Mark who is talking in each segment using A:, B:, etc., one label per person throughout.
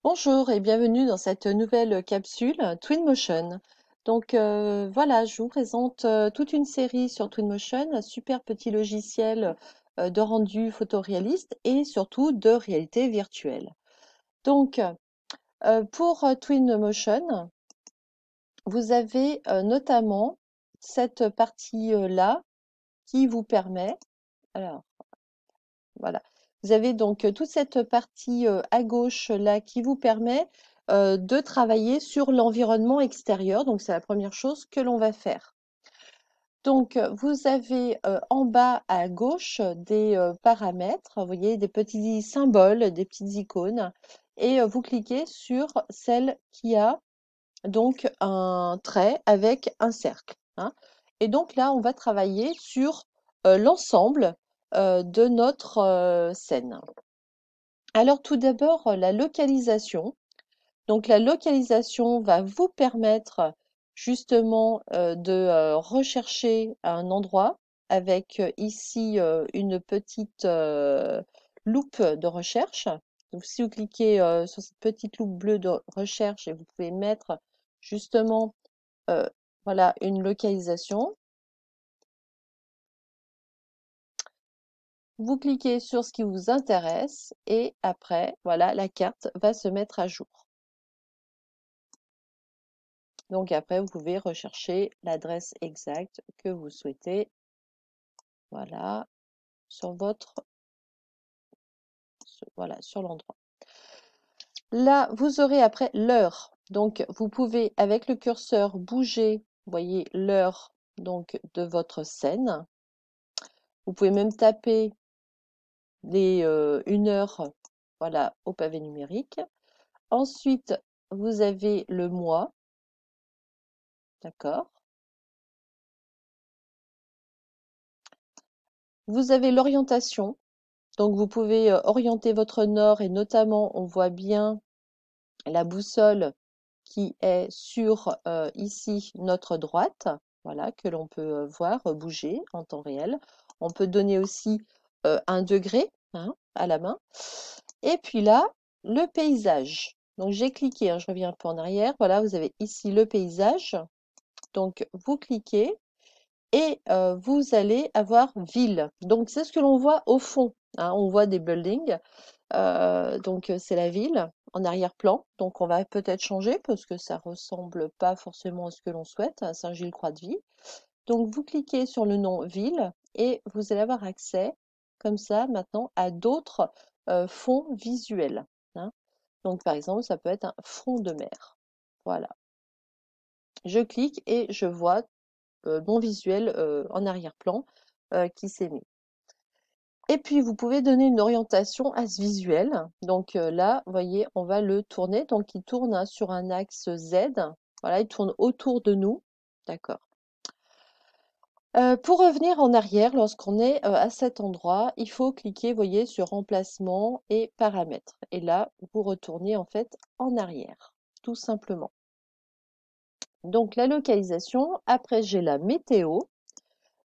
A: Bonjour et bienvenue dans cette nouvelle capsule Twinmotion. Voilà, je vous présente toute une série sur Twinmotion, un super petit logiciel de rendu photoréaliste et surtout de réalité virtuelle. Pour Twinmotion, vous avez notamment cette partie-là qui vous permet, alors voilà. Vous avez donc toute cette partie à gauche là qui vous permet de travailler sur l'environnement extérieur. Donc, c'est la première chose que l'on va faire. Donc, vous avez en bas à gauche des paramètres, vous voyez, des petits symboles, des petites icônes, et vous cliquez sur celle qui a donc un trait avec un cercle, hein. Et donc là, on va travailler sur l'ensemble de notre scène. Alors tout d'abord, la localisation. Donc la localisation va vous permettre justement de rechercher un endroit avec ici une petite loupe de recherche. Donc si vous cliquez sur cette petite loupe bleue de recherche et vous pouvez mettre justement euh, voilà une localisation. Vous cliquez sur ce qui vous intéresse et après, voilà, la carte va se mettre à jour. Donc après, vous pouvez rechercher l'adresse exacte que vous souhaitez, voilà, sur voilà, sur l'endroit. Là, vous aurez après l'heure. Donc, vous pouvez, avec le curseur, bouger, vous voyez, l'heure donc de votre scène. Vous pouvez même taper une heure, voilà, au pavé numérique. Ensuite, vous avez le mois, d'accord. Vous avez l'orientation, donc vous pouvez orienter votre nord et notamment on voit bien la boussole qui est sur ici notre droite, voilà, que l'on peut voir bouger en temps réel. On peut donner aussi 1 degré, hein, à la main. Et puis là, le paysage. Donc j'ai cliqué, hein, je reviens un peu en arrière. Voilà, vous avez ici le paysage. Donc vous cliquez et vous allez avoir ville. Donc c'est ce que l'on voit au fond, hein. On voit des buildings. C'est la ville en arrière-plan. Donc on va peut-être changer parce que ça ressemble pas forcément à ce que l'on souhaite, à Saint-Gilles-Croix-de-Vie. Donc vous cliquez sur le nom ville et vous allez avoir accès comme ça maintenant à d'autres fonds visuels, hein. Donc par exemple, ça peut être un fond de mer. Voilà. Je clique et je vois mon visuel en arrière-plan qui s'est mis. Et puis, vous pouvez donner une orientation à ce visuel. Donc là, vous voyez, on va le tourner. Donc, il tourne hein, sur un axe Z. Voilà, il tourne autour de nous. D'accord. Pour revenir en arrière, lorsqu'on est à cet endroit, il faut cliquer, vous voyez, sur Emplacement et Paramètres. Et là, vous retournez en fait en arrière, tout simplement. Donc, la localisation. Après, j'ai la météo.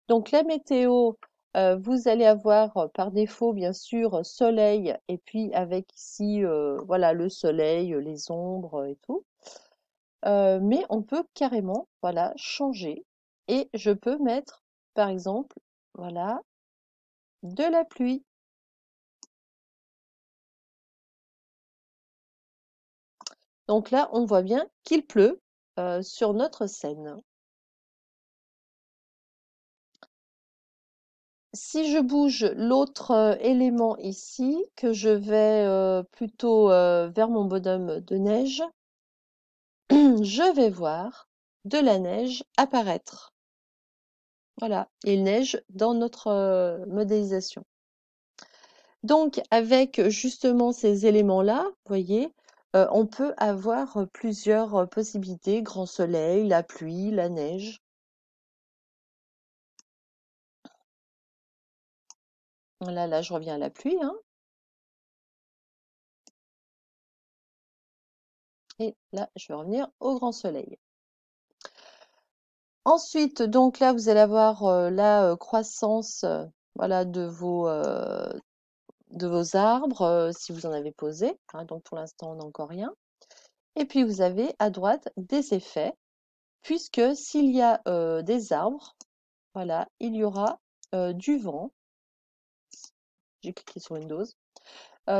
A: Donc la météo, vous allez avoir par défaut bien sûr soleil et puis avec ici voilà le soleil, les ombres et tout. Mais on peut carrément voilà changer et je peux mettre par exemple voilà de la pluie. Donc là on voit bien qu'il pleut sur notre scène. Si je bouge l'autre élément ici, que je vais plutôt vers mon bonhomme de neige, je vais voir de la neige apparaître. Voilà, il neige dans notre modélisation. Donc, avec justement ces éléments-là, vous voyez, on peut avoir plusieurs possibilités, grand soleil, la pluie, la neige. Voilà, là, je reviens à la pluie, hein, et là, je vais revenir au grand soleil. Ensuite, donc là, vous allez avoir la croissance, voilà, de vos de vos arbres, si vous en avez posé, hein, donc pour l'instant, on n'a encore rien. Et puis vous avez à droite des effets, puisque s'il y a des arbres, voilà, il y aura du vent. J'ai cliqué sur Windows.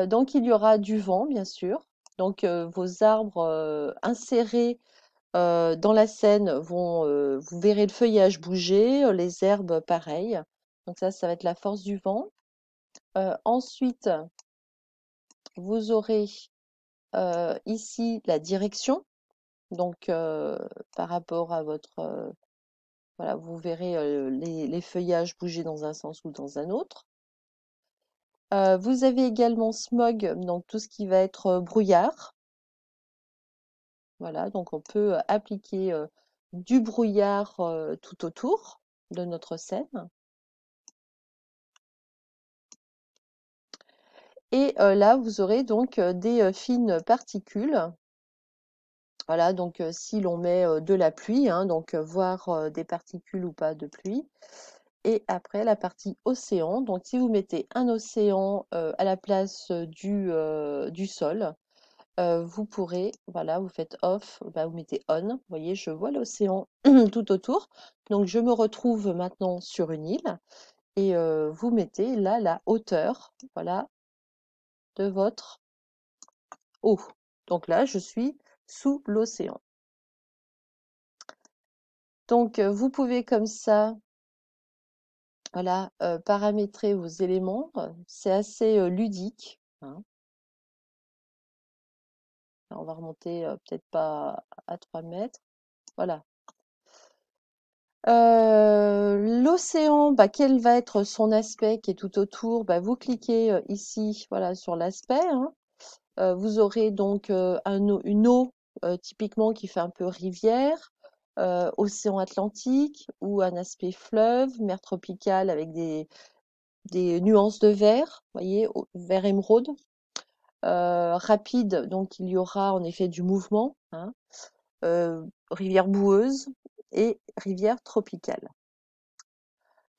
A: Donc il y aura du vent, bien sûr. Donc vos arbres insérés dans la scène vous verrez le feuillage bouger, les herbes pareil. Donc ça va être la force du vent. Ensuite, vous aurez ici la direction. Donc par rapport à votre voilà, vous verrez les feuillages bouger dans un sens ou dans un autre. Vous avez également smog, donc tout ce qui va être brouillard. Voilà, donc on peut appliquer du brouillard tout autour de notre scène. Et là, vous aurez donc des fines particules. Voilà, donc si l'on met de la pluie, hein, donc voir des particules ou pas de pluie. Et après, la partie océan. Donc, si vous mettez un océan à la place du sol, vous pourrez, voilà, vous faites off, bah, vous mettez on. Vous voyez, je vois l'océan tout autour. Donc, je me retrouve maintenant sur une île et vous mettez là la hauteur, voilà, de votre eau. Donc là, je suis sous l'océan. Donc, vous pouvez comme ça, voilà, paramétrer vos éléments. C'est assez ludique, hein. On va remonter peut-être pas à 3 mètres. Voilà. L'océan, bah, quel va être son aspect qui est tout autour? Bah, vous cliquez ici, voilà, sur l'aspect, hein. Vous aurez donc une eau typiquement qui fait un peu rivière, océan Atlantique ou un aspect fleuve, mer tropicale avec des nuances de vert, voyez, vert émeraude. Rapide, donc il y aura en effet du mouvement, hein. Rivière boueuse et rivière tropicale.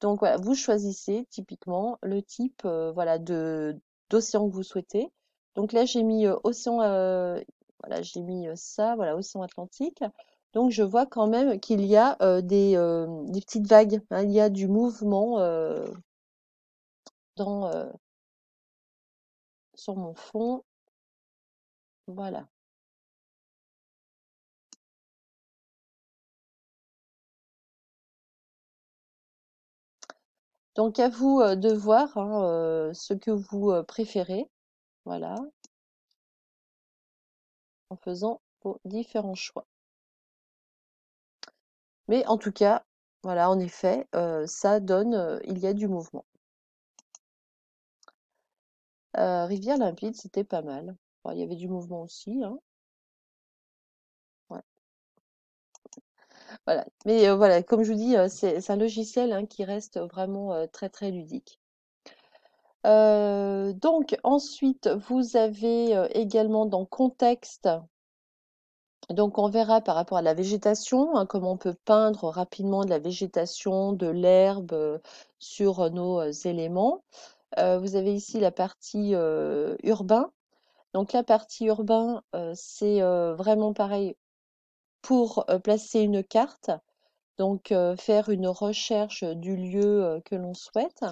A: Donc voilà, vous choisissez typiquement le type voilà, d'océan que vous souhaitez. Donc là, j'ai mis océan, voilà, j'ai mis ça, voilà, océan Atlantique. Donc je vois quand même qu'il y a des petites vagues, hein, il y a du mouvement dans, sur mon fond. Voilà. Donc à vous de voir hein, ce que vous préférez, voilà, en faisant vos différents choix. Mais en tout cas, voilà, en effet, ça donne, il y a du mouvement. Rivière limpide, c'était pas mal. Bon, il y avait du mouvement aussi, hein. Ouais, voilà. Mais voilà, comme je vous dis, c'est un logiciel hein, qui reste vraiment très très ludique. Donc ensuite, vous avez également dans contexte, donc on verra par rapport à la végétation, hein, comment on peut peindre rapidement de la végétation, de l'herbe sur nos éléments. Vous avez ici la partie urbain. Donc la partie urbain, c'est vraiment pareil pour placer une carte. Donc faire une recherche du lieu que l'on souhaite.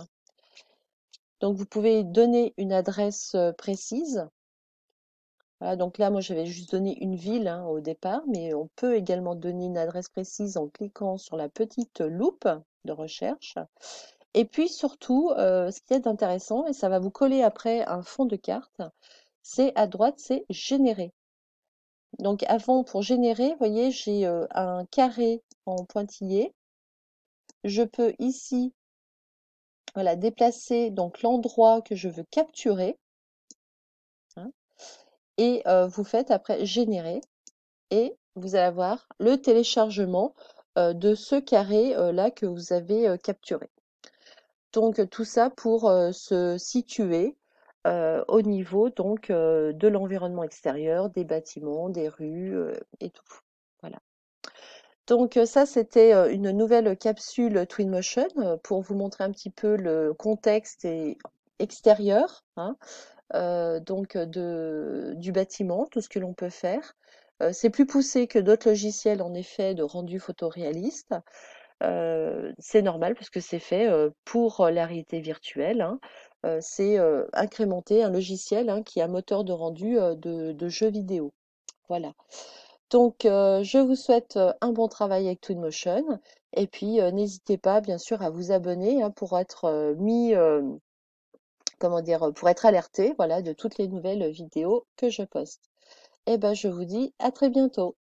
A: Donc vous pouvez donner une adresse précise. Voilà, donc là, moi, j'avais juste donné une ville hein, au départ, mais on peut également donner une adresse précise en cliquant sur la petite loupe de recherche. Et puis surtout, ce qui est intéressant, et ça va vous coller après un fond de carte, c'est à droite, c'est générer. Donc avant, pour générer, vous voyez, j'ai un carré en pointillé. Je peux ici, voilà, déplacer donc l'endroit que je veux capturer, hein, et vous faites après générer. Et vous allez avoir le téléchargement de ce carré là que vous avez capturé. Donc tout ça pour se situer au niveau donc de l'environnement extérieur, des bâtiments, des rues et tout. Voilà. Donc ça c'était une nouvelle capsule Twinmotion pour vous montrer un petit peu le contexte et extérieure, hein, du bâtiment, tout ce que l'on peut faire. C'est plus poussé que d'autres logiciels, en effet, de rendu photoréaliste. C'est normal parce que c'est fait pour la réalité virtuelle, hein. C'est incrémenté, un logiciel, hein, qui est un moteur de rendu de jeux vidéo. Voilà. Donc, je vous souhaite un bon travail avec Twinmotion. Et puis, n'hésitez pas, bien sûr, à vous abonner, hein, pour être comment dire, pour être alerté, voilà, de toutes les nouvelles vidéos que je poste. Et ben, je vous dis à très bientôt.